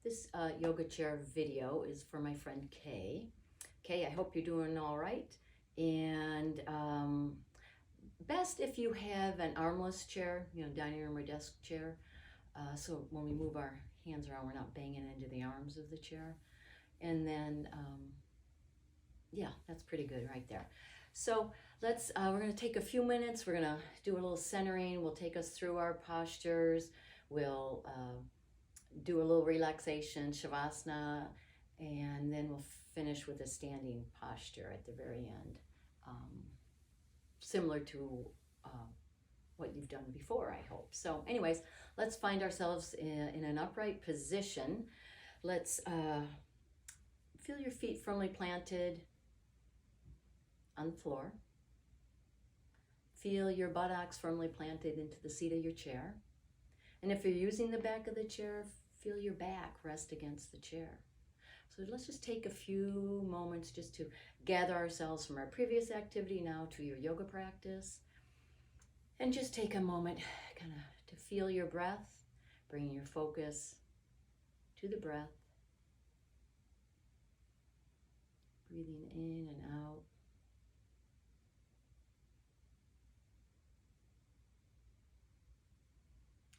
This yoga chair video is for my friend Kay. Kay, I hope you're doing all right. And best if you have an armless chair, dining room or desk chair. So when we move our hands around, we're not banging into the arms of the chair. And then, yeah, that's pretty good right there. So we're going to take a few minutes. We're going to do a little centering. We'll take us through our postures. We'll do a little relaxation, shavasana, and then we'll finish with a standing posture at the very end, similar to what you've done before, I hope. So anyways, let's find ourselves in an upright position. Let's feel your feet firmly planted on the floor. Feel your buttocks firmly planted into the seat of your chair. And if you're using the back of the chair, feel your back rest against the chair. So let's just take a few moments just to gather ourselves from our previous activity now to your yoga practice. And just take a moment kind of to feel your breath, bringing your focus to the breath. Breathing in and out.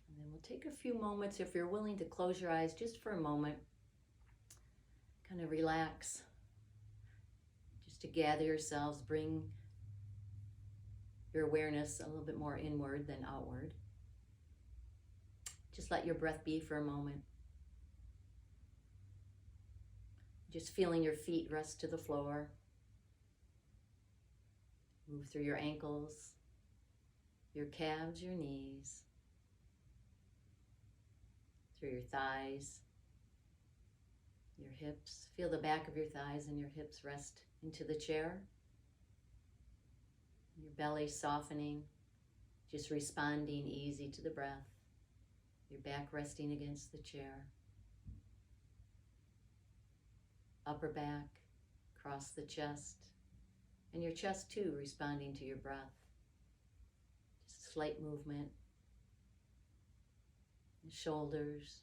And then we'll take a few moments, if you're willing to close your eyes just for a moment, kind of relax, just to gather yourselves, bring your awareness a little bit more inward than outward. Just let your breath be for a moment. Just feeling your feet rest to the floor. Move through your ankles, your calves, your knees, through your thighs, your hips. Feel the back of your thighs and your hips rest into the chair. Your belly softening, just responding easy to the breath. Your back resting against the chair. Upper back, across the chest, and your chest too responding to your breath. Just a slight movement. The shoulders,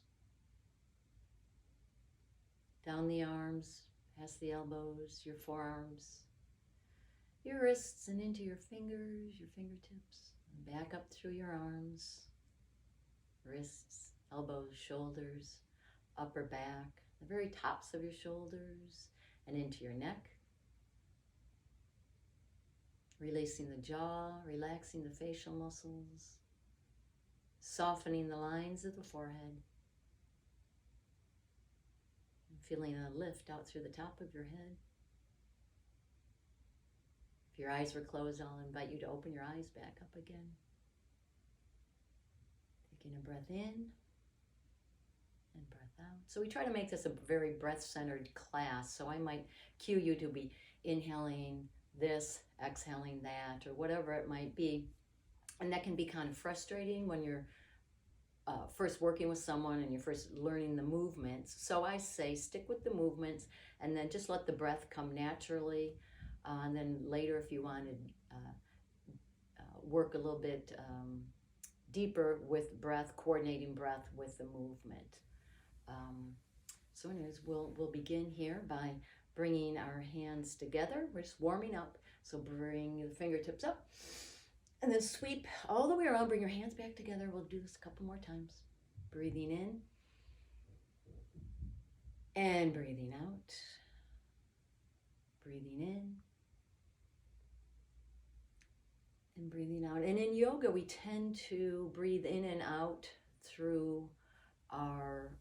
down the arms, past the elbows, your forearms, your wrists and into your fingers, your fingertips, and back up through your arms, wrists, elbows, shoulders, upper back, the very tops of your shoulders and into your neck. Releasing the jaw, relaxing the facial muscles, softening the lines of the forehead, and feeling a lift out through the top of your head. If your eyes were closed, I'll invite you to open your eyes back up again. Taking a breath in and breath out. So we try to make this a very breath-centered class. So I might cue you to be inhaling this, exhaling that, or whatever it might be. And that can be kind of frustrating when you're first working with someone and you're first learning the movements. So I say stick with the movements and then just let the breath come naturally. And then later, if you want to work a little bit deeper with breath, coordinating breath with the movement. So anyways, we'll begin here by bringing our hands together. We're just warming up. So bring the fingertips up and then sweep all the way around. Bring your hands back together. We'll do this a couple more times. Breathing in and breathing out. Breathing in and breathing out. And in yoga, we tend to breathe in and out through our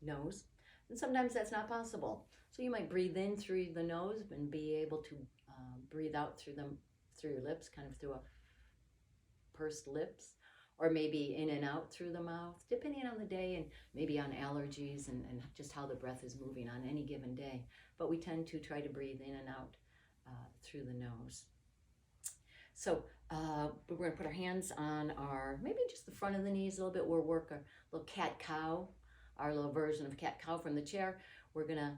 nose. And sometimes that's not possible. So you might breathe in through the nose and be able to breathe out through your lips, kind of through a pursed lips, or maybe in and out through the mouth, depending on the day and maybe on allergies and just how the breath is moving on any given day. But we tend to try to breathe in and out through the nose. So we're going to put our hands on maybe just the front of the knees a little bit. We'll work a little cat-cow, our little version of cat-cow from the chair. We're going to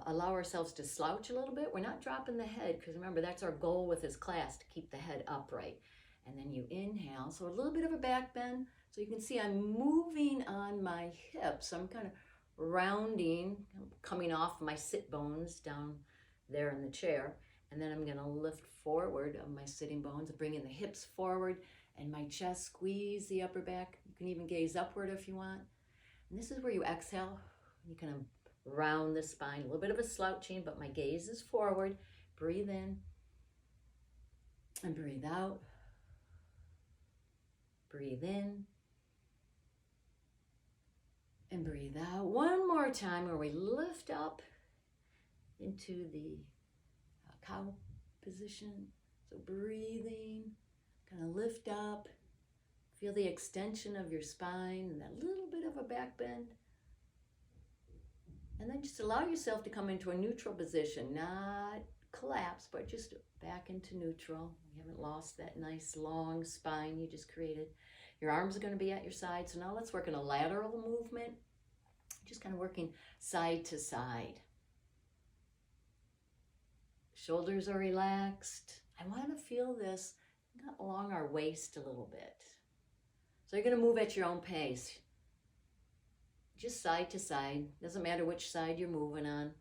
allow ourselves to slouch a little bit. We're not dropping the head, because remember, that's our goal with this class, to keep the head upright. And then you inhale, so a little bit of a back bend. So you can see I'm moving on my hips. I'm kind of rounding, coming off my sit bones down there in the chair. And then I'm gonna lift forward of my sitting bones, bringing the hips forward and my chest, squeeze the upper back. You can even gaze upward if you want. And this is where you exhale. You can round the spine, a little bit of a slouching, but my gaze is forward. Breathe in and breathe out. Breathe in and breathe out. One more time where we lift up into the cow position. So breathing, kind of lift up. Feel the extension of your spine and that little bit of a back bend. And then just allow yourself to come into a neutral position, not collapse, but just back into neutral. You haven't lost that nice long spine you just created. Your arms are going to be at your side. So now let's work in a lateral movement, just kind of working side to side. Shoulders are relaxed. I want to feel this along our waist a little bit. So you're going to move at your own pace. Just side to side. Doesn't matter which side you're moving on.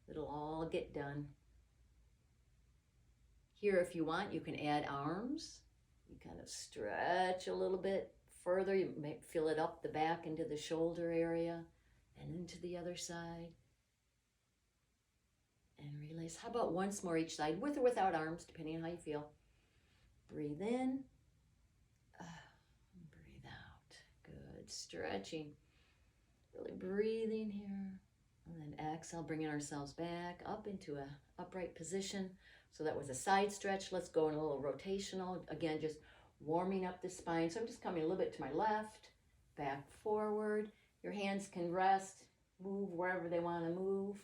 It'll all get done. Here, if you want, you can add arms. You kind of stretch a little bit further. You may feel it up the back into the shoulder area and into the other side. And release. How about once more each side, with or without arms, depending on how you feel. Breathe in. Breathe out. Good. Stretching. Really breathing here. And then exhale, bringing ourselves back up into an upright position. So that was a side stretch. Let's go in a little rotational. Again, just warming up the spine. So I'm just coming a little bit to my left, back forward. Your hands can rest, move wherever they want to move.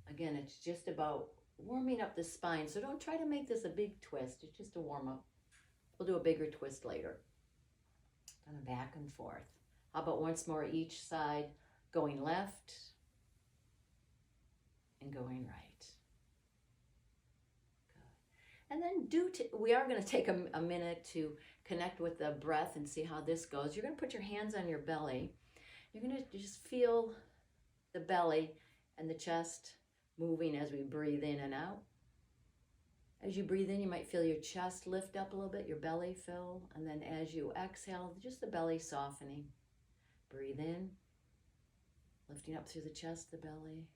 Again, it's just about warming up the spine. So don't try to make this a big twist. It's just a warm up. We'll do a bigger twist later. Kind of back and forth. How about once more each side, going left and going right. Good. And then we are going to take a minute to connect with the breath and see how this goes. You're going to put your hands on your belly. You're going to just feel the belly and the chest moving as we breathe in and out. As you breathe in, you might feel your chest lift up a little bit, your belly fill, and then as you exhale, just the belly softening. Breathe in, lifting up through the chest, the belly.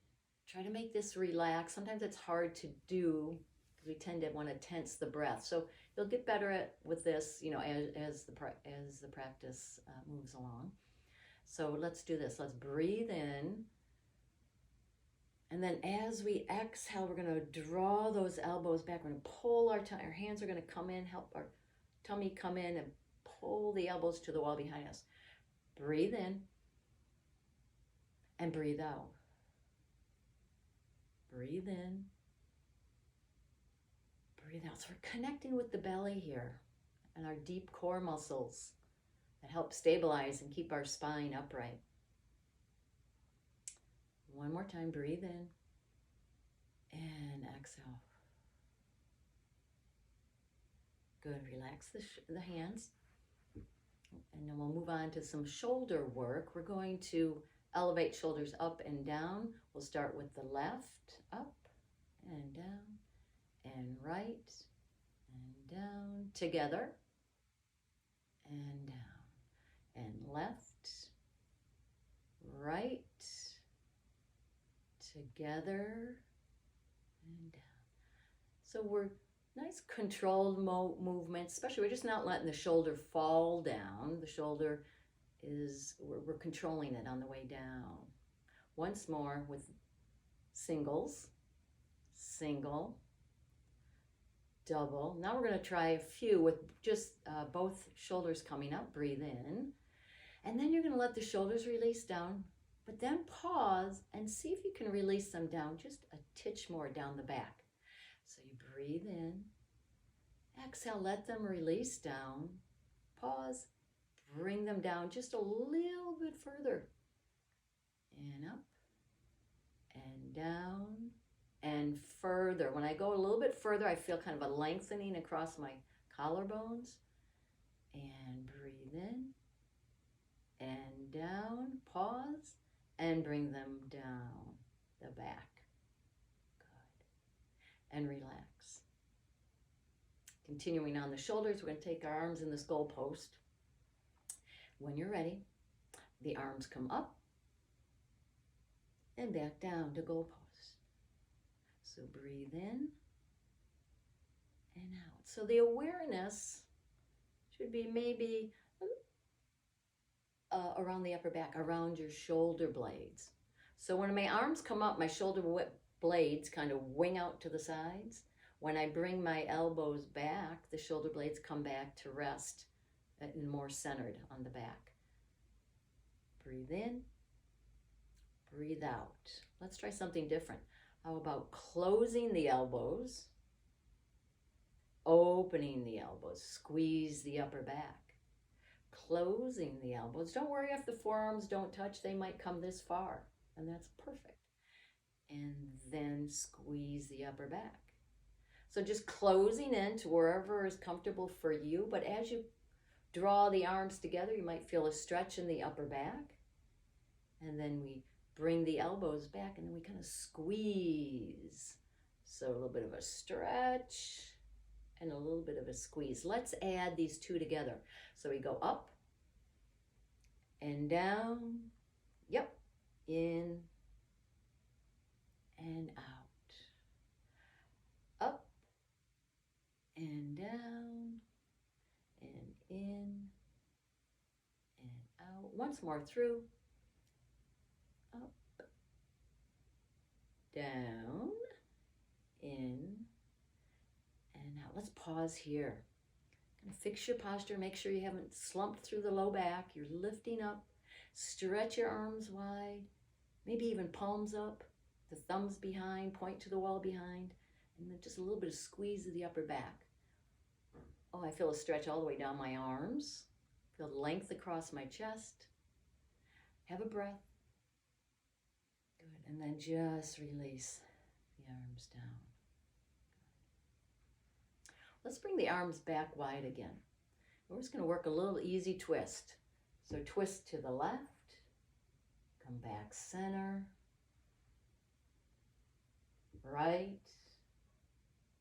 Try to make this relax. Sometimes it's hard to do because we tend to want to tense the breath. So you'll get better with this, as the practice moves along. So let's do this. Let's breathe in. And then as we exhale, we're going to draw those elbows back. We're going to pull our hands are going to come in, help our tummy come in and pull the elbows to the wall behind us. Breathe in and breathe out. Breathe in, breathe out. So we're connecting with the belly here and our deep core muscles that help stabilize and keep our spine upright. One more time, breathe in and exhale. Good, relax the hands. And then we'll move on to some shoulder work. We're going to elevate shoulders up and down. We'll start with the left, up and down, and right and down, together, and down, and left, right, together, and down. So we're nice controlled movements, especially we're just not letting the shoulder fall down. The shoulder we're controlling it on the way down. Once more with singles, single, double. Now we're going to try a few with just both shoulders coming up. Breathe in. And then you're going to let the shoulders release down, but then pause and see if you can release them down just a titch more down the back. So you breathe in, exhale, let them release down, pause, bring them down just a little bit further, and up, and down, and further. When I go a little bit further, I feel kind of a lengthening across my collarbones, and breathe in, and down, pause, and bring them down the back. Good. And relax. Continuing on the shoulders, we're going to take our arms in this goalpost. When you're ready, the arms come up and back down to goalpost. So breathe in and out. So the awareness should be maybe around the upper back, around your shoulder blades. So when my arms come up, my shoulder blades kind of wing out to the sides. When I bring my elbows back, the shoulder blades come back to rest and more centered on the back. Breathe in, breathe out. Let's try something different. How about closing the elbows, opening the elbows, squeeze the upper back. Closing the elbows. Don't worry if the forearms don't touch, they might come this far, and that's perfect. And then squeeze the upper back. So just closing in to wherever is comfortable for you, but as you draw the arms together, you might feel a stretch in the upper back. And then we bring the elbows back and then we kind of squeeze. So a little bit of a stretch and a little bit of a squeeze. Let's add these two together. So we go up and down. Yep. In and out. Up and down and in and out. Once more through. Up, down, in, and out. Let's pause here. Kind of fix your posture. Make sure you haven't slumped through the low back. You're lifting up. Stretch your arms wide. Maybe even palms up. The thumbs behind. Point to the wall behind. And then just a little bit of squeeze of the upper back. Oh, I feel a stretch all the way down my arms. Feel length across my chest. Have a breath. Good. And then just release the arms down. Let's bring the arms back wide again. We're just going to work a little easy twist. So twist to the left, come back center, right,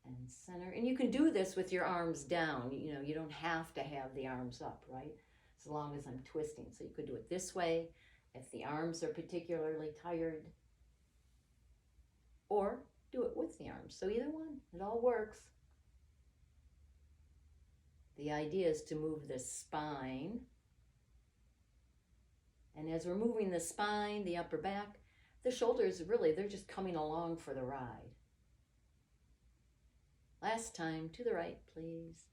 and center. And you can do this with your arms down. You know, you don't have to have the arms up, right? As long as I'm twisting. So you could do it this way if the arms are particularly tired, or do it with the arms. So either one, it all works. The idea is to move the spine. And as we're moving the spine, the upper back, the shoulders, really, they're just coming along for the ride. Last time, to the right, please.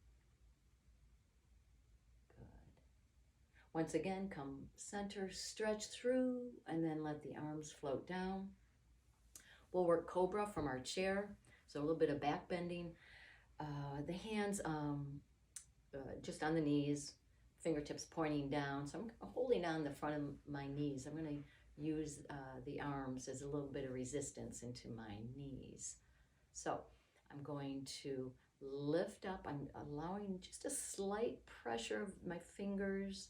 Good. Once again, come center, stretch through, and then let the arms float down. We'll work Cobra from our chair, so a little bit of back bending. The hands just on the knees, fingertips pointing down. So I'm holding on the front of my knees. I'm going to use the arms as a little bit of resistance into my knees. So I'm going to lift up. I'm allowing just a slight pressure of my fingers,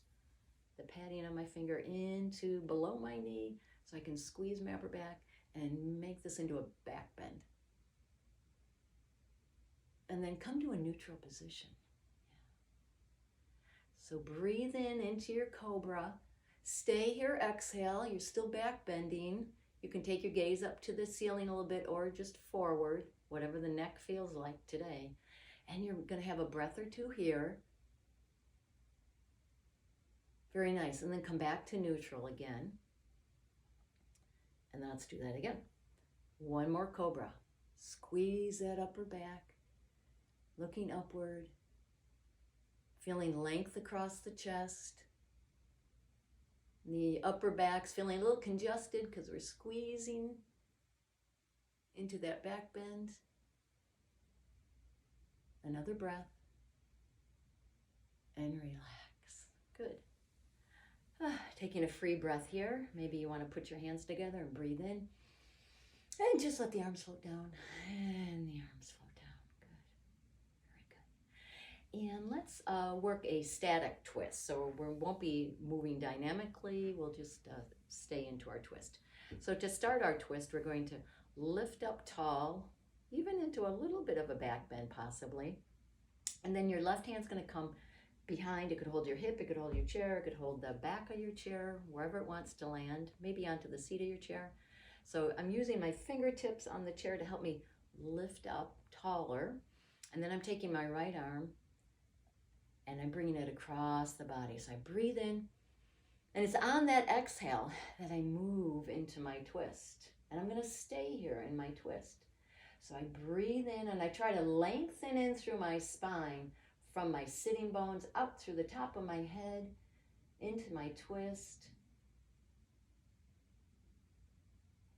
the padding of my finger into below my knee, so I can squeeze my upper back and make this into a back bend. And then come to a neutral position. So breathe in into your Cobra. Stay here, exhale. You're still back bending. You can take your gaze up to the ceiling a little bit or just forward, whatever the neck feels like today. And you're going to have a breath or two here. Very nice. And then come back to neutral again. And then let's do that again. One more Cobra. Squeeze that upper back, looking upward. Feeling length across the chest. The upper back's feeling a little congested because we're squeezing into that back bend. Another breath. And relax. Good. Taking a free breath here. Maybe you want to put your hands together and breathe in. And just let the arms float down. And the arms float down. Good. Very good. And let's work a static twist. So we won't be moving dynamically. We'll just stay into our twist. So to start our twist, we're going to lift up tall, even into a little bit of a back bend possibly. And then your left hand's going to come behind. It could hold your hip, it could hold your chair, it could hold the back of your chair, wherever it wants to land, maybe onto the seat of your chair. So I'm using my fingertips on the chair to help me lift up taller. And then I'm taking my right arm and I'm bringing it across the body. So I breathe in, and it's on that exhale that I move into my twist. And I'm going to stay here in my twist. So I breathe in and I try to lengthen in through my spine from my sitting bones up through the top of my head into my twist.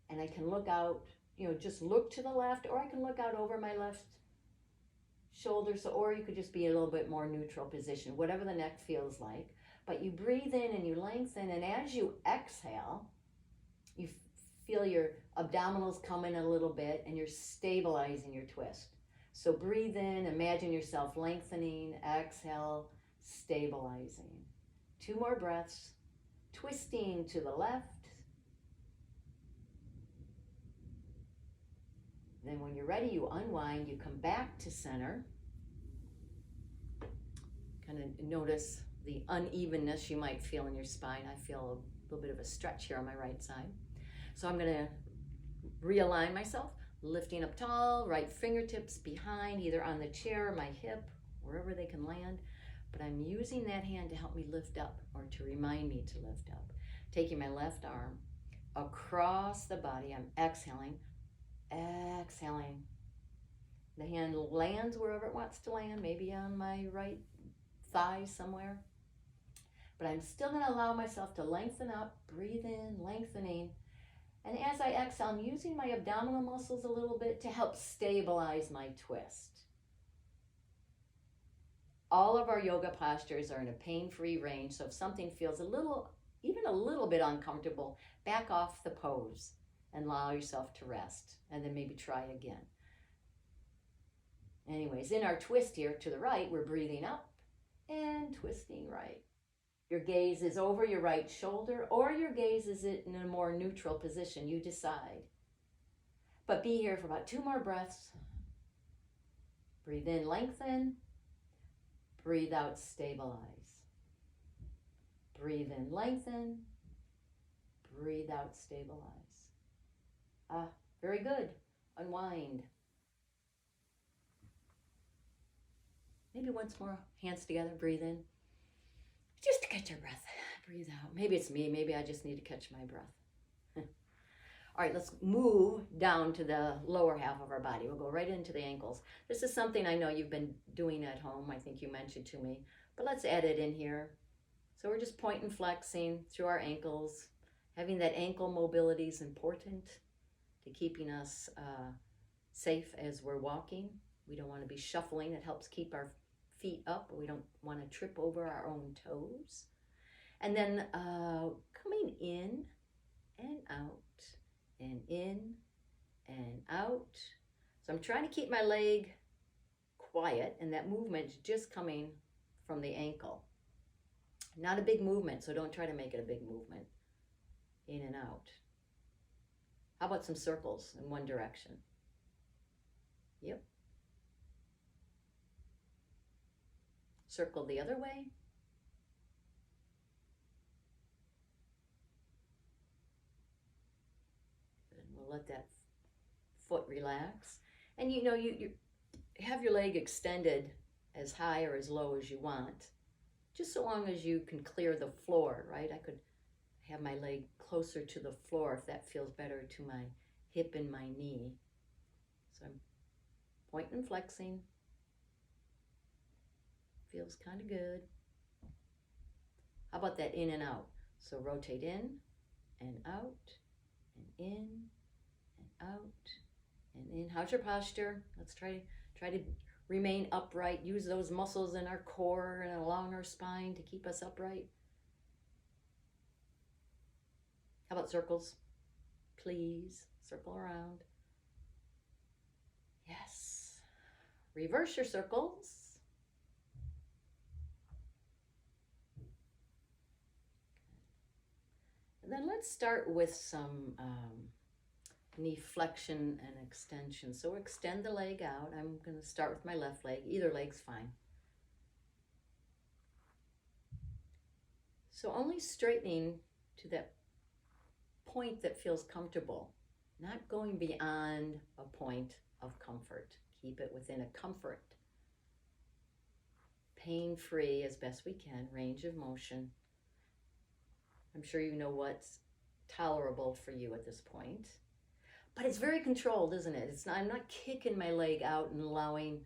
And I can look out, just look to the left, or I can look out over my left shoulder. So, or you could just be a little bit more neutral position, whatever the neck feels like. But you breathe in and you lengthen, and as you exhale, you feel your abdominals come in a little bit and you're stabilizing your twist. So breathe in, imagine yourself lengthening, exhale, stabilizing. 2 more breaths, twisting to the left. Then when you're ready, you unwind, you come back to center. Kind of notice the unevenness you might feel in your spine. I feel a little bit of a stretch here on my right side. So I'm going to realign myself, lifting up tall, right fingertips behind, either on the chair or my hip, wherever they can land. But I'm using that hand to help me lift up, or to remind me to lift up. Taking my left arm across the body, I'm exhaling, exhaling. The hand lands wherever it wants to land, maybe on my right thigh somewhere. But I'm still going to allow myself to lengthen up, breathe in, lengthening. And as I exhale, I'm using my abdominal muscles a little bit to help stabilize my twist. All of our yoga postures are in a pain-free range, so if something feels even a little bit uncomfortable, back off the pose and allow yourself to rest, and then maybe try again. Anyways, in our twist here to the right, we're breathing up and twisting right. Your gaze is over your right shoulder, or your gaze is in a more neutral position. You decide. But be here for about 2 more breaths. Breathe in, lengthen. Breathe out, stabilize. Breathe in, lengthen. Breathe out, stabilize. Very good. Unwind. Maybe once more, hands together, breathe in. Just to catch your breath. Breathe out. Maybe it's me. Maybe I just need to catch my breath. All right, let's move down to the lower half of our body. We'll go right into the ankles. This is something I know you've been doing at home. I think you mentioned to me. But let's add it in here. So we're just pointing, flexing through our ankles. Having that ankle mobility is important to keeping us safe as we're walking. We don't want to be shuffling. It helps keep our feet up, but we don't want to trip over our own toes. And then coming in and out, and in and out. So I'm trying to keep my leg quiet, and that movement's just coming from the ankle. Not a big movement, so don't try to make it a big movement. In and out. How about some circles in one direction? Yep. Circle the other way. And we'll let that foot relax. And you have your leg extended as high or as low as you want, just so long as you can clear the floor, right? I could have my leg closer to the floor if that feels better to my hip and my knee. So I'm pointing and flexing. Feels kind of good. How about that in and out? So rotate in and out, and in and out and in. How's your posture? Let's try to remain upright. Use those muscles in our core and along our spine to keep us upright. How about circles? Please circle around. Yes. Reverse your circles. let's start with some knee flexion and extension. So extend the leg out. I'm going to start with my left leg. Either leg's fine. So only straightening to that point that feels comfortable, not going beyond a point of comfort. Keep it within a comfort. Pain-free as best we can, range of motion. I'm sure you know what's tolerable for you at this point. But it's very controlled, isn't it? It's not, I'm not kicking my leg out and allowing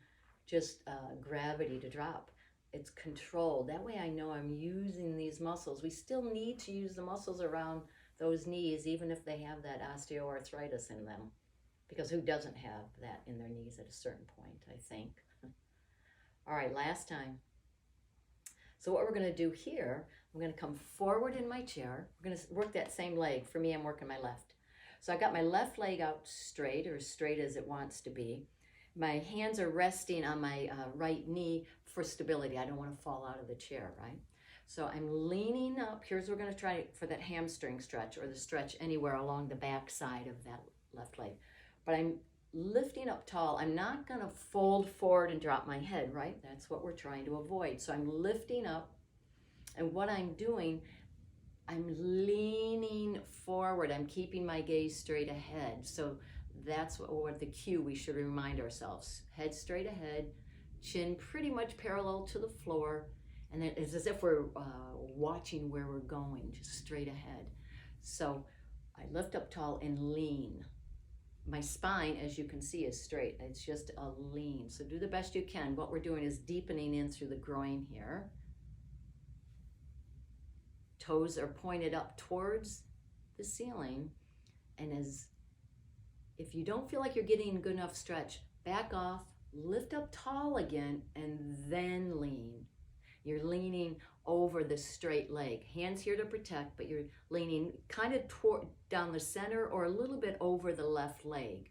just gravity to drop. It's controlled. That way I know I'm using these muscles. We still need to use the muscles around those knees, even if they have that osteoarthritis in them. Because who doesn't have that in their knees at a certain point, I think. All right, last time. So what we're going to do here, I'm going to come forward in my chair. We're going to work that same leg. For me, I'm working my left. So I got my left leg out straight, or as straight as it wants to be. My hands are resting on my right knee for stability. I don't want to fall out of the chair, right? So I'm leaning up. Here's what we're going to try for that hamstring stretch, or the stretch anywhere along the back side of that left leg. But I'm lifting up tall. I'm not going to fold forward and drop my head, right? That's what we're trying to avoid. So I'm lifting up, and what I'm doing, I'm leaning forward. I'm keeping my gaze straight ahead. So that's what the cue we should remind ourselves. Head straight ahead, chin pretty much parallel to the floor, and it's as if we're watching where we're going, just straight ahead. So I lift up tall and lean. My spine, as you can see, is straight. It's just a lean. So do the best you can. What we're doing is deepening in through the groin here. Toes are pointed up towards the ceiling. And if you don't feel like you're getting good enough stretch, back off, lift up tall again, and then lean. You're leaning over the straight leg. Hands here to protect, but you're leaning kind of down the center or a little bit over the left leg.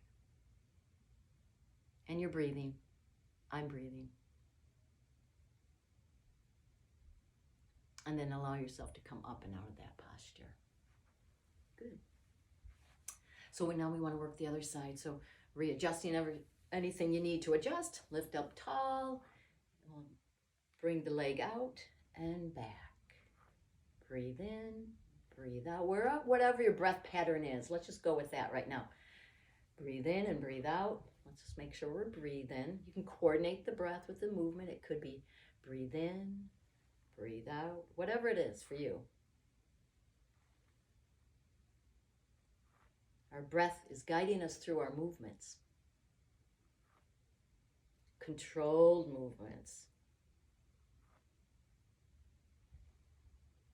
And you're breathing. I'm breathing. And then allow yourself to come up and out of that posture. Good. So now we want to work the other side. So readjusting anything you need to adjust. Lift up tall. Bring the leg out and back. Breathe in, breathe out. Whatever your breath pattern is. Let's just go with that right now. Breathe in and breathe out. Let's just make sure we're breathing. You can coordinate the breath with the movement. It could be breathe in, breathe out, whatever it is for you. Our breath is guiding us through our movements. Controlled movements.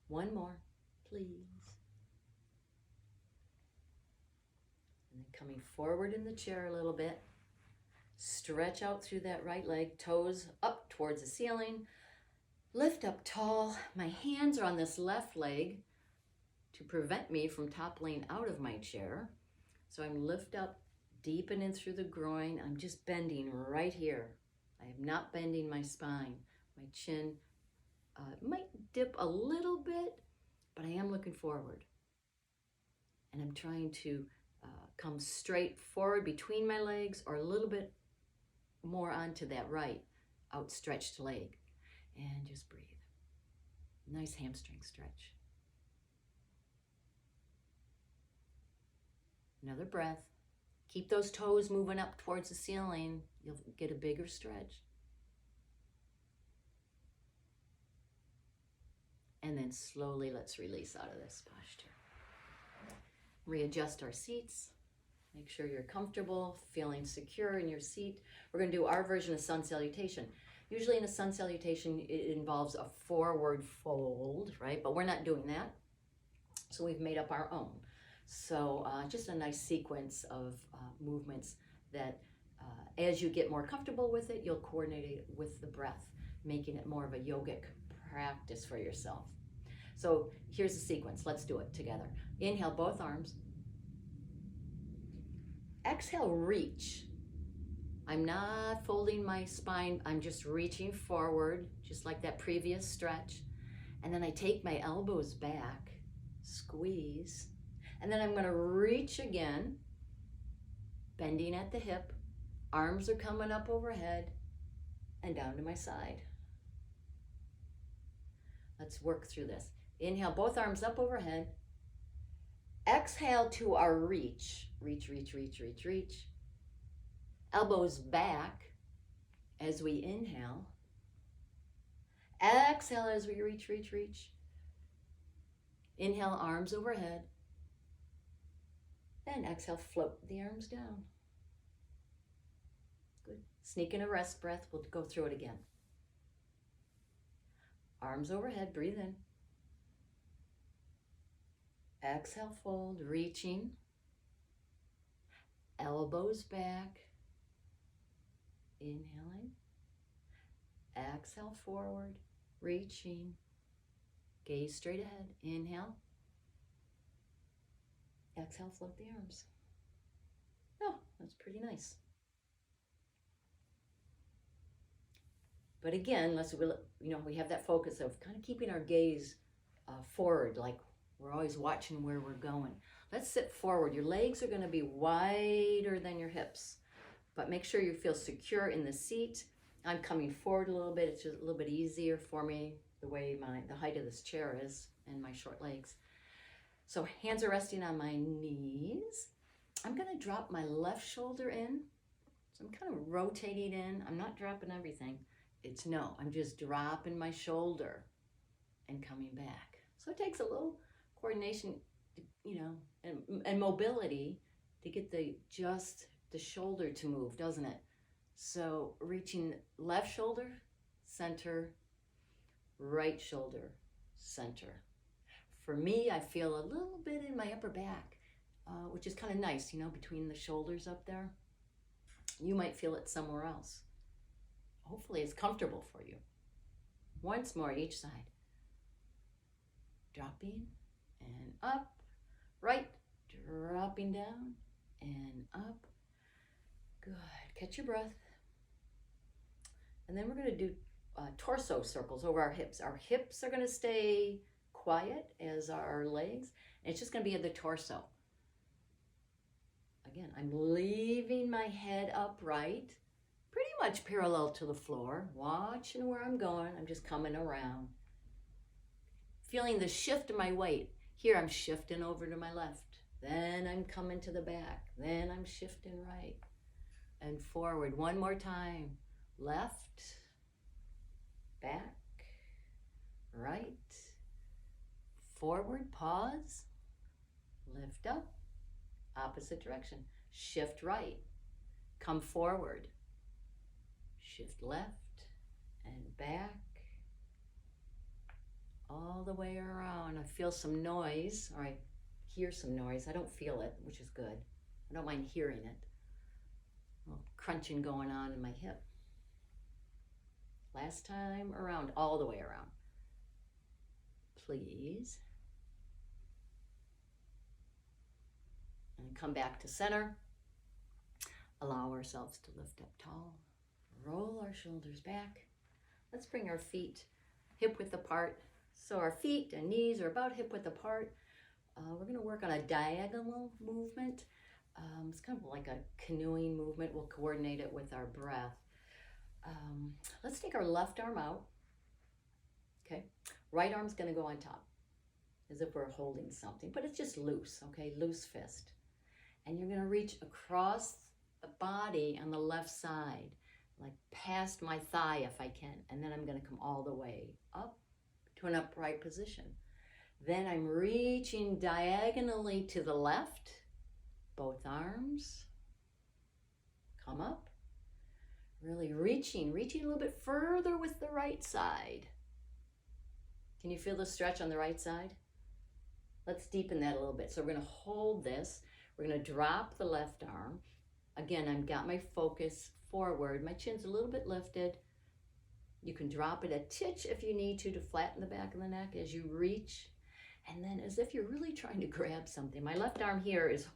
One more, please. And then coming forward in the chair a little bit. Stretch out through that right leg, toes up towards the ceiling. Lift up tall. My hands are on this left leg to prevent me from toppling out of my chair. So I'm lift up, deepening through the groin. I'm just bending right here. I am not bending my spine. My chin might dip a little bit, but I am looking forward. And I'm trying to come straight forward between my legs or a little bit more onto that right outstretched leg. And just breathe. Nice hamstring stretch. Another breath. Keep those toes moving up towards the ceiling. You'll get a bigger stretch. And then slowly let's release out of this posture. Readjust our seats. Make sure you're comfortable, feeling secure in your seat. We're going to do our version of sun salutation. Usually in a sun salutation, it involves a forward fold, right? But we're not doing that. So we've made up our own. So just a nice sequence of movements that as you get more comfortable with it, you'll coordinate it with the breath, making it more of a yogic practice for yourself. So here's the sequence. Let's do it together. Inhale, both arms. Exhale, reach. I'm not folding my spine. I'm just reaching forward, just like that previous stretch. And then I take my elbows back, squeeze, And then I'm going to reach again, bending at the hip. Arms are coming up overhead and down to my side. Let's work through this. Inhale, both arms up overhead. Exhale to our reach. Reach, reach, reach, reach, reach. Elbows back as we inhale. Exhale as we reach, reach, reach. Inhale, arms overhead. Then exhale, float the arms down. Good. Sneak in a rest breath. We'll go through it again. Arms overhead, breathe in. Exhale, fold, reaching. Elbows back. Inhaling. Exhale, forward, reaching. Gaze straight ahead. Inhale. Exhale, float the arms. Oh, that's pretty nice. But again, we have that focus of kind of keeping our gaze forward, like we're always watching where we're going. Let's sit forward. Your legs are going to be wider than your hips, but make sure you feel secure in the seat. I'm coming forward a little bit. It's just a little bit easier for me the way the height of this chair is and my short legs. So hands are resting on my knees. I'm going to drop my left shoulder in. So I'm kind of rotating in. I'm not dropping everything. I'm just dropping my shoulder and coming back. So it takes a little coordination, and mobility to get the shoulder to move, doesn't it? So reaching left shoulder, center, right shoulder, center. For me, I feel a little bit in my upper back, which is kind of nice, between the shoulders up there. You might feel it somewhere else. Hopefully it's comfortable for you. Once more, each side. Dropping and up, right, dropping down and up. Good. Catch your breath. And then we're going to do torso circles over our hips. Our hips are going to stay quiet as our legs. And it's just going to be at the torso. Again, I'm leaving my head upright, pretty much parallel to the floor, watching where I'm going. I'm just coming around. Feeling the shift of my weight. Here I'm shifting over to my left. Then I'm coming to the back. Then I'm shifting right and forward. One more time. Left, back, right, forward, pause, lift up, opposite direction. Shift right, come forward, shift left and back, all the way around. I feel some noise, or I hear some noise. I don't feel it, which is good. I don't mind hearing it. A little crunching going on in my hip. Last time around, all the way around. Please. And come back to center. Allow ourselves to lift up tall. Roll our shoulders back. Let's bring our feet hip width apart. So our feet and knees are about hip width apart. We're going to work on a diagonal movement. It's kind of like a canoeing movement. We'll coordinate it with our breath. Let's take our left arm out. Okay. Right arm's going to go on top as if we're holding something, but it's just loose. Okay. Loose fist. And you're going to reach across the body on the left side, like past my thigh if I can. And then I'm going to come all the way up to an upright position. Then I'm reaching diagonally to the left. Both arms come up. Really reaching a little bit further with the right side. Can you feel the stretch on the right side? Let's deepen that a little bit. So we're going to hold this. We're going to drop the left arm. Again, I've got my focus forward. My chin's a little bit lifted. You can drop it a titch if you need to flatten the back of the neck as you reach. And then as if you're really trying to grab something. My left arm here is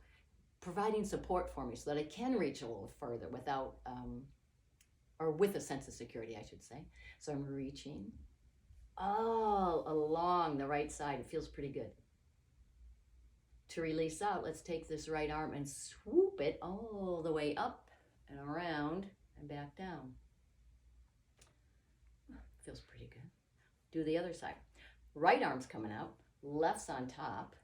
providing support for me so that I can reach a little further without, or with a sense of security, I should say. So I'm reaching all along the right side. It feels pretty good. To release out, let's take this right arm and swoop it all the way up and around and back down. Feels pretty good. Do the other side. Right arm's coming out, left's on top.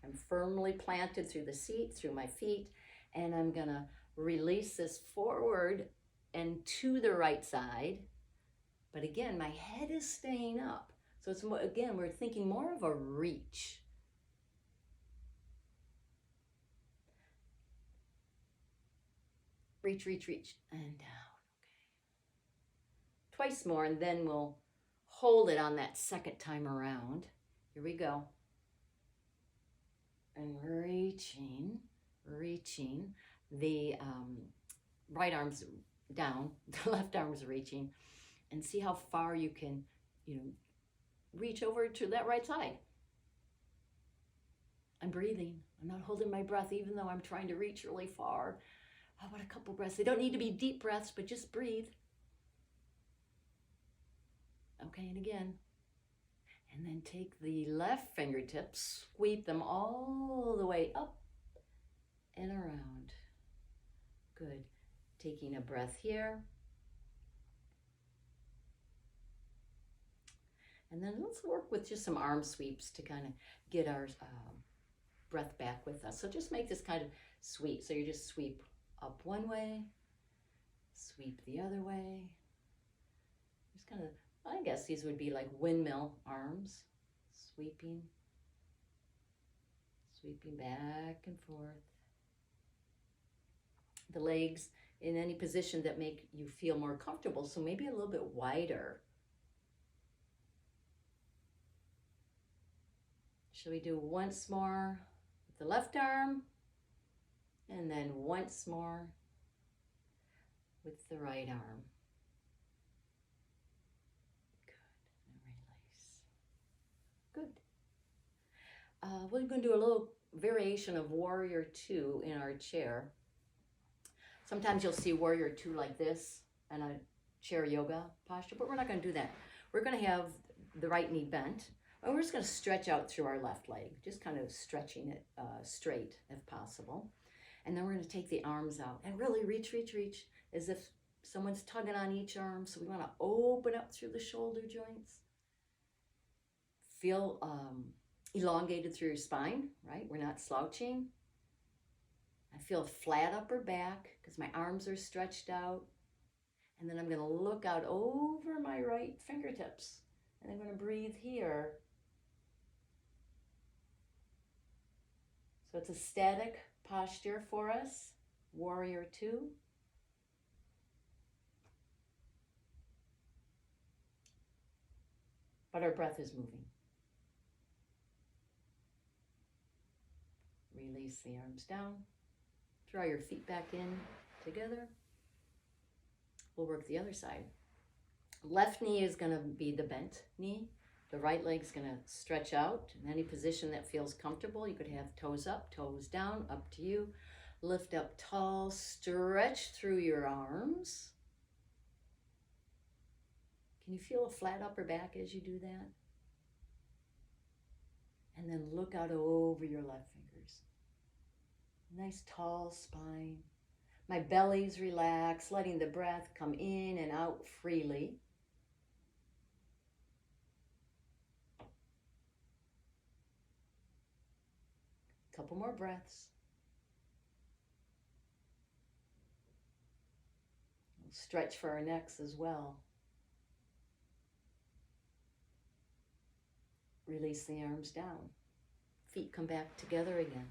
I'm firmly planted through the seat, through my feet, and I'm gonna release this forward and to the right side. But again, my head is staying up. So it's more, again, we're thinking more of a reach. Reach, reach, reach, and down. Okay. Twice more, and then we'll hold it on that second time around. Here we go. And reaching, reaching. The right arm's down, the left arm's reaching. And see how far you can, reach over to that right side. I'm breathing. I'm not holding my breath, even though I'm trying to reach really far. How about a couple breaths? They don't need to be deep breaths, but just breathe. Okay, and again. And then take the left fingertips, sweep them all the way up and around. Good. Taking a breath here. And then let's work with just some arm sweeps to kind of get our breath back with us. So just make this kind of sweep. So you just sweep up one way, sweep the other way. Just kind of, I guess these would be like windmill arms, sweeping, sweeping back and forth. The legs in any position that make you feel more comfortable, so maybe a little bit wider. Shall we do once more with the left arm, and then once more with the right arm? We're going to do a little variation of Warrior 2 in our chair. Sometimes you'll see Warrior 2 like this in a chair yoga posture, but we're not going to do that. We're going to have the right knee bent, and we're just going to stretch out through our left leg, just kind of stretching it straight if possible. And then we're going to take the arms out and really reach, reach, reach, as if someone's tugging on each arm. So we want to open up through the shoulder joints. Feel elongated through your spine, right? We're not slouching. I feel flat upper back because my arms are stretched out. And then I'm going to look out over my right fingertips. And I'm going to breathe here. So it's a static posture for us, Warrior 2. But our breath is moving. Release the arms down. Draw your feet back in together. We'll work the other side. Left knee is going to be the bent knee. The right leg's going to stretch out in any position that feels comfortable. You could have toes up, toes down, up to you. Lift up tall, stretch through your arms. Can you feel a flat upper back as you do that? And then look out over your left fingers. Nice tall spine. My belly's relaxed, letting the breath come in and out freely. Couple more breaths. We'll stretch for our necks as well. Release the arms down. Feet come back together again.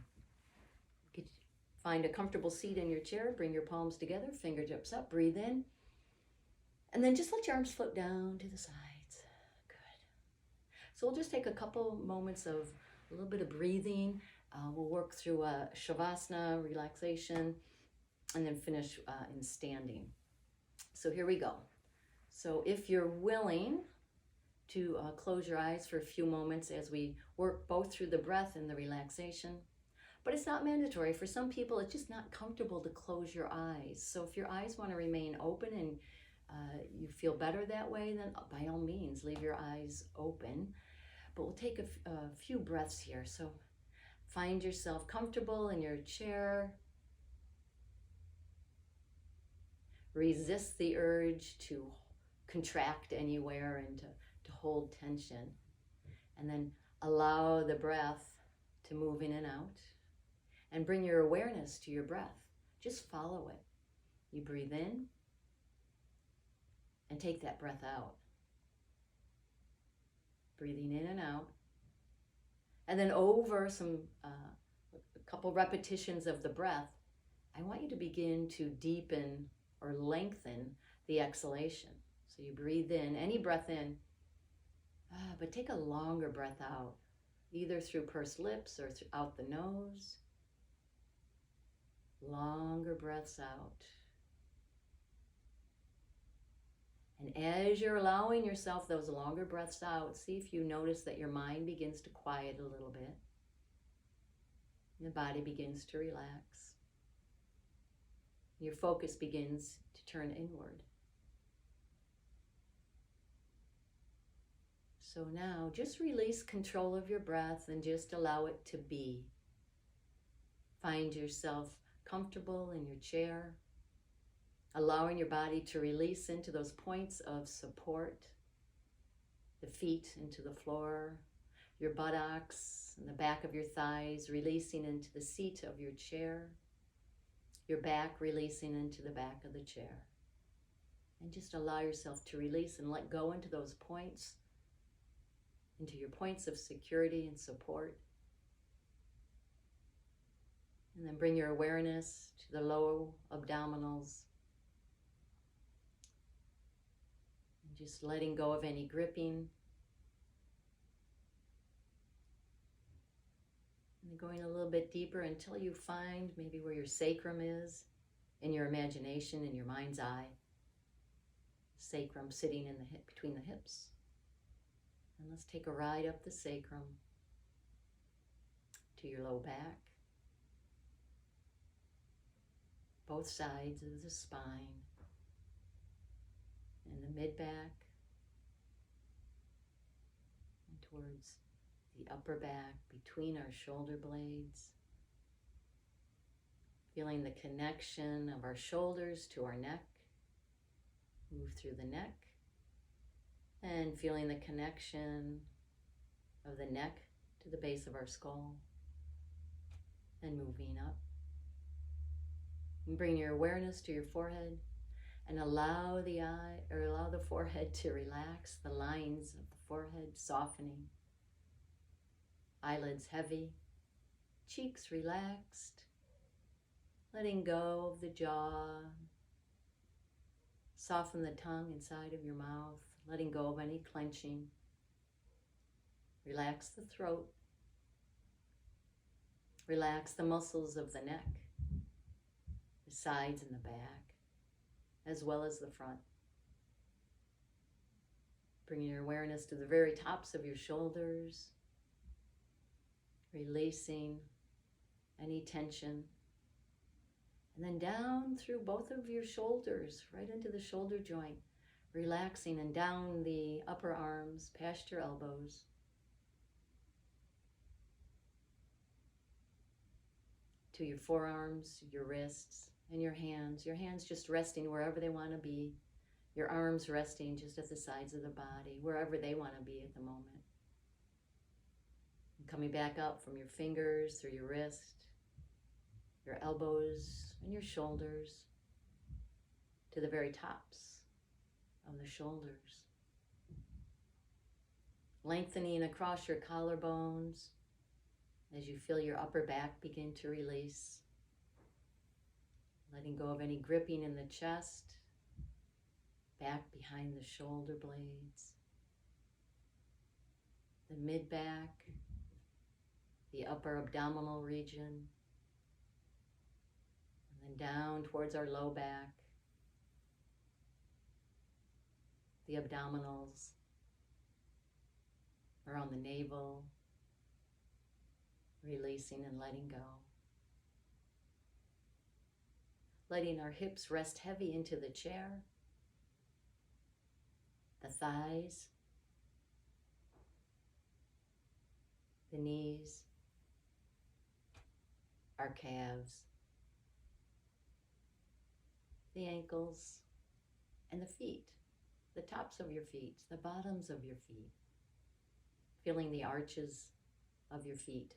Find a comfortable seat in your chair. Bring your palms together, fingertips up, breathe in. And then just let your arms float down to the sides. Good. So we'll just take a couple moments of a little bit of breathing. We'll work through a Shavasana, relaxation, and then finish in standing. So here we go. So if you're willing to close your eyes for a few moments as we work both through the breath and the relaxation. But it's not mandatory. For some people, it's just not comfortable to close your eyes. So if your eyes want to remain open and you feel better that way, then by all means, leave your eyes open. But we'll take a few breaths here. So Find yourself comfortable in your chair. Resist the urge to contract anywhere and to hold tension. And then allow the breath to move in and out. And bring your awareness to your breath. Just follow it. You breathe in and take that breath out. Breathing in and out. And then over a couple repetitions of the breath, I want you to begin to deepen or lengthen the exhalation. So you breathe in, any breath in, but take a longer breath out, either through pursed lips or out the nose. Longer breaths out. And as you're allowing yourself those longer breaths out, see if you notice that your mind begins to quiet a little bit. And the body begins to relax. Your focus begins to turn inward. So now just release control of your breath and just allow it to be. Find yourself comfortable in your chair, allowing your body to release into those points of support, the feet into the floor, your buttocks and the back of your thighs releasing into the seat of your chair, your back releasing into the back of the chair. And just allow yourself to release and let go into those points, into your points of security and support. And then bring your awareness to the low abdominals. And just letting go of any gripping. And going a little bit deeper until you find maybe where your sacrum is in your imagination, in your mind's eye. Sacrum sitting in the hip, between the hips. And let's take a ride up the sacrum to your low back. Both sides of the spine, and the mid-back, and towards the upper back, between our shoulder blades. Feeling the connection of our shoulders to our neck. Move through the neck, and feeling the connection of the neck to the base of our skull, and moving up. And bring your awareness to your forehead and allow the forehead to relax, the lines of the forehead softening. Eyelids heavy, cheeks relaxed, letting go of the jaw. Soften the tongue inside of your mouth, letting go of any clenching. Relax the throat. Relax the muscles of the neck, the sides and the back, as well as the front. Bring your awareness to the very tops of your shoulders, releasing any tension. And then down through both of your shoulders, right into the shoulder joint, relaxing, and down the upper arms, past your elbows. To your forearms, your wrists, and your hands. Your hands just resting wherever they want to be. Your arms resting just at the sides of the body, wherever they want to be at the moment. And coming back up from your fingers, through your wrist, your elbows, and your shoulders, to the very tops of the shoulders. Lengthening across your collarbones as you feel your upper back begin to release. Letting go of any gripping in the chest, back behind the shoulder blades, the mid-back, the upper abdominal region, and then down towards our low back, the abdominals, around the navel, releasing and letting go. Letting our hips rest heavy into the chair, the thighs, the knees, our calves, the ankles, and the feet, the tops of your feet, the bottoms of your feet, feeling the arches of your feet.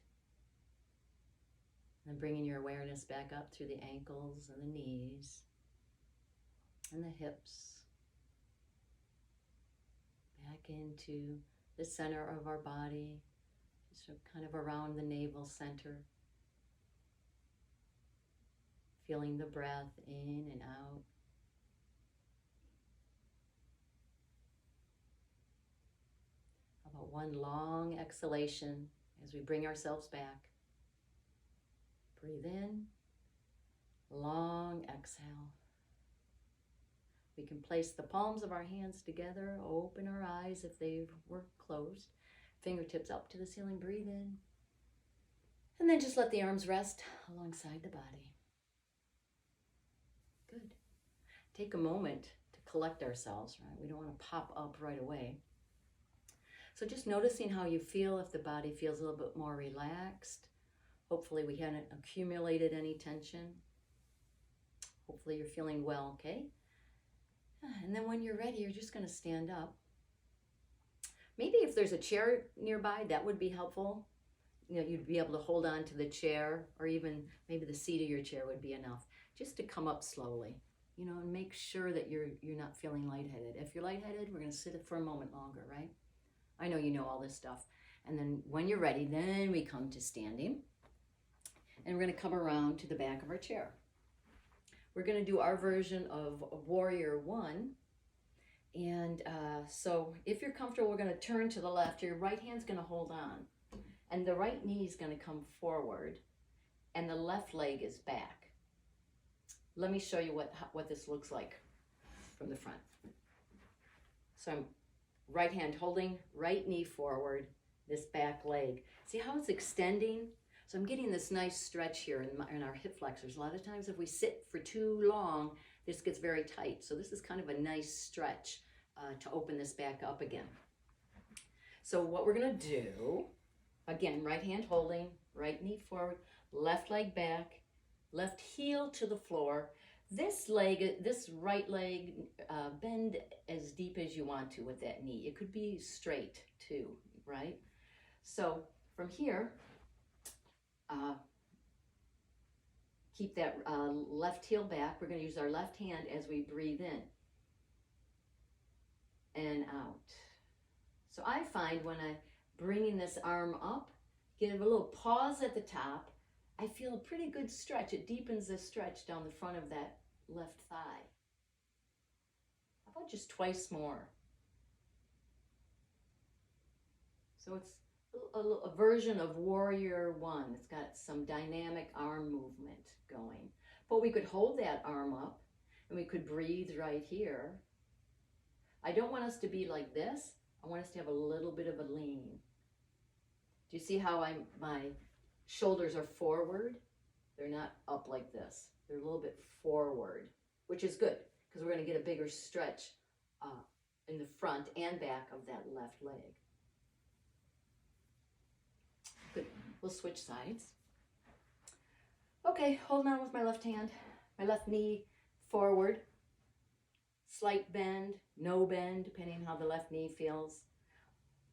And bringing your awareness back up through the ankles and the knees and the hips, back into the center of our body, just kind of around the navel center. Feeling the breath in and out. How about one long exhalation as we bring ourselves back? Breathe in, long exhale. We can place the palms of our hands together, open our eyes if they were closed, fingertips up to the ceiling, breathe in, and then just let the arms rest alongside the body. Good. Take a moment to collect ourselves, right? We don't want to pop up right away. So just noticing how you feel, if the body feels a little bit more relaxed. Hopefully we haven't accumulated any tension. Hopefully you're feeling well, okay? And then when you're ready, you're just going to stand up. Maybe if there's a chair nearby, that would be helpful. You know, you'd be able to hold on to the chair, or even maybe the seat of your chair would be enough, just to come up slowly, you know, and make sure that you're not feeling lightheaded. If you're lightheaded, we're going to sit for a moment longer, right? I know you know all this stuff. And then when you're ready, then we come to standing. And we're going to come around to the back of our chair. We're going to do our version of Warrior One. And so if you're comfortable, we're going to turn to the left. Your right hand's going to hold on. And the right knee is going to come forward. And the left leg is back. Let me show you what this looks like from the front. So I'm right hand holding, right knee forward, this back leg. See how it's extending? So I'm getting this nice stretch here in our hip flexors. A lot of times if we sit for too long, this gets very tight. So this is kind of a nice stretch to open this back up again. So what we're gonna do, again, right hand holding, right knee forward, left leg back, left heel to the floor. This right leg, bend as deep as you want to with that knee. It could be straight too, right? So from here, keep that left heel back. We're going to use our left hand as we breathe in and out. So I find when I'm bringing this arm up, give a little pause at the top, I feel a pretty good stretch. It deepens the stretch down the front of that left thigh. How about just twice more? So it's a version of Warrior One. It's got some dynamic arm movement going. But we could hold that arm up and we could breathe right here. I don't want us to be like this. I want us to have a little bit of a lean. Do you see how my shoulders are forward? They're not up like this. They're a little bit forward, which is good because we're going to get a bigger stretch in the front and back of that left leg. Good. We'll switch sides. Okay, holding on with my left hand, my left knee forward. Slight bend, no bend, depending on how the left knee feels.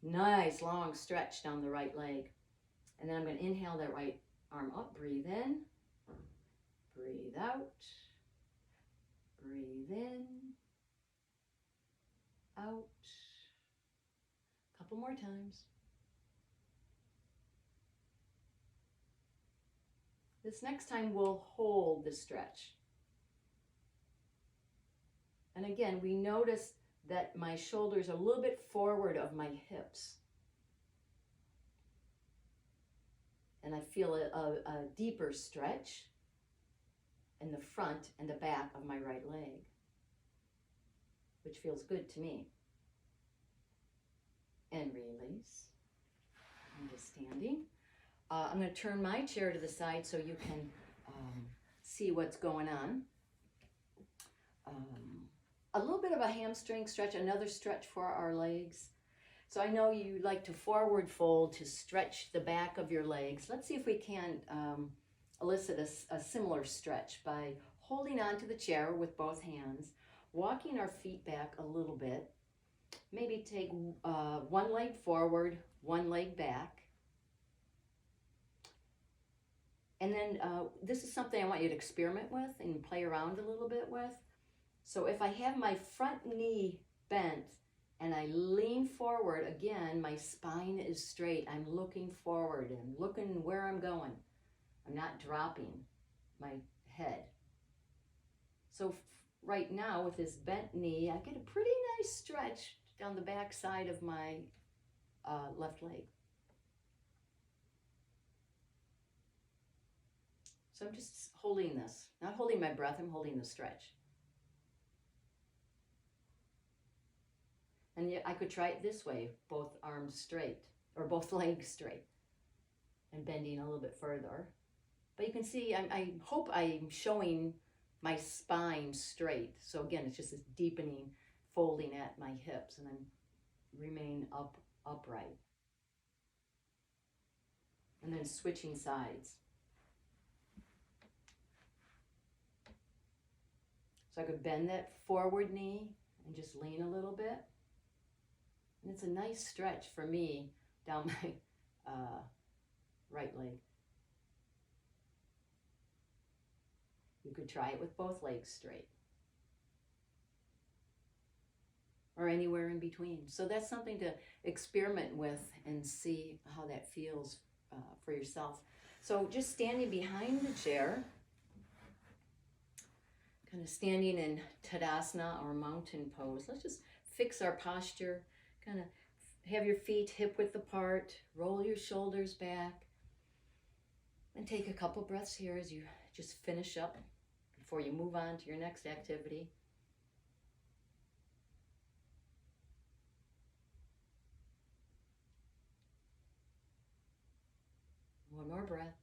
Nice long stretch down the right leg. And then I'm going to inhale that right arm up, breathe in, breathe out, breathe in, out. A couple more times. This next time we'll hold the stretch. And again, we notice that my shoulders are a little bit forward of my hips. And I feel a deeper stretch in the front and the back of my right leg, which feels good to me. And release. I'm just standing. I'm going to turn my chair to the side so you can see what's going on. A little bit of a hamstring stretch, another stretch for our legs. So I know you like to forward fold to stretch the back of your legs. Let's see if we can elicit a similar stretch by holding onto the chair with both hands, walking our feet back a little bit. Maybe take one leg forward, one leg back. And then this is something I want you to experiment with and play around a little bit with. So if I have my front knee bent and I lean forward, again, my spine is straight. I'm looking forward and looking where I'm going. I'm not dropping my head. So right now with this bent knee, I get a pretty nice stretch down the back side of my left leg. So I'm just holding this, not holding my breath, I'm holding the stretch. And I could try it this way, both arms straight, or both legs straight, and bending a little bit further. But you can see, I hope I'm showing my spine straight. So again, it's just this deepening, folding at my hips, and then remain upright. And then switching sides. So I could bend that forward knee and just lean a little bit. And it's a nice stretch for me down my right leg. You could try it with both legs straight. Or anywhere in between. So that's something to experiment with and see how that feels for yourself. So just standing behind the chair, kind of standing in Tadasana or mountain pose. Let's just fix our posture, kind of have your feet hip width apart, roll your shoulders back, and take a couple breaths here as you just finish up before you move on to your next activity. One more breath.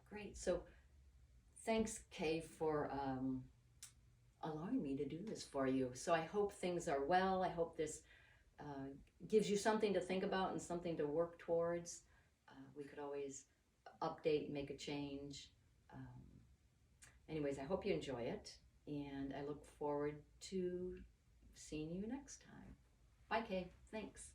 Great. So thanks, Kay, for allowing me to do this for you. So I hope things are well. I hope this gives you something to think about and something to work towards. We could always update, make a change. Anyways, I hope you enjoy it, and I look forward to seeing you next time. Bye, Kay. Thanks.